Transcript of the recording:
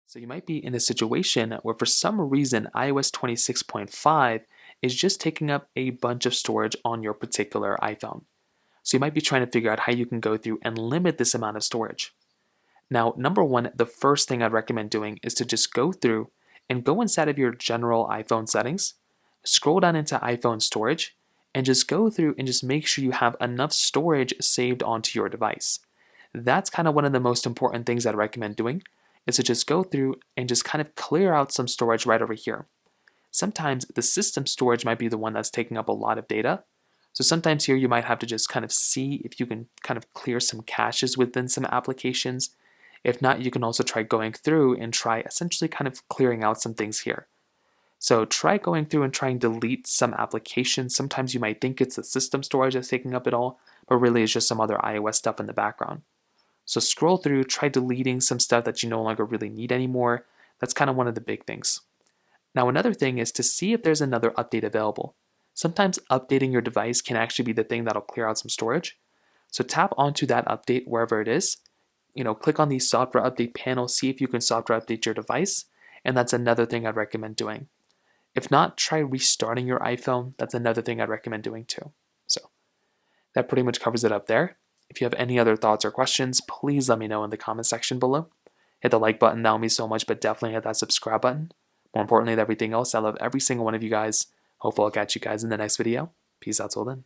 So you might be in a situation where for some reason iOS 26.5 is just taking up a bunch of storage on your particular iPhone. So you might be trying to figure out how you can go through and limit this amount of storage. Now, number one, the first thing I'd recommend doing is to just go through and go inside of your general iPhone settings, scroll down into iPhone storage, and just go through and just make sure you have enough storage saved onto your device. That's kind of one of the most important things I'd recommend doing is to just go through and just kind of clear out some storage right over here. Sometimes the system storage might be the one that's taking up a lot of data. So sometimes here you might have to just kind of see if you can kind of clear some caches within some applications. If not, you can also try going through and try essentially kind of clearing out some things here. So try going through and try and delete some applications. Sometimes you might think it's the system storage that's taking up it all, but really it's just some other iOS stuff in the background. So scroll through, try deleting some stuff that you no longer really need anymore. That's kind of one of the big things. Now another thing is to see if there's another update available. Sometimes updating your device can actually be the thing that'll clear out some storage. So tap onto that update wherever it is. Click on the software update panel, see if you can software update your device, and that's another thing I'd recommend doing. If not, try restarting your iPhone. That's another thing I'd recommend doing too. So that pretty much covers it up there. If you have any other thoughts or questions, please let me know in the comment section below. Hit the like button, that would mean so much, but definitely hit that subscribe button. More importantly than everything else, I love every single one of you guys. Hopefully I'll catch you guys in the next video. Peace out till then.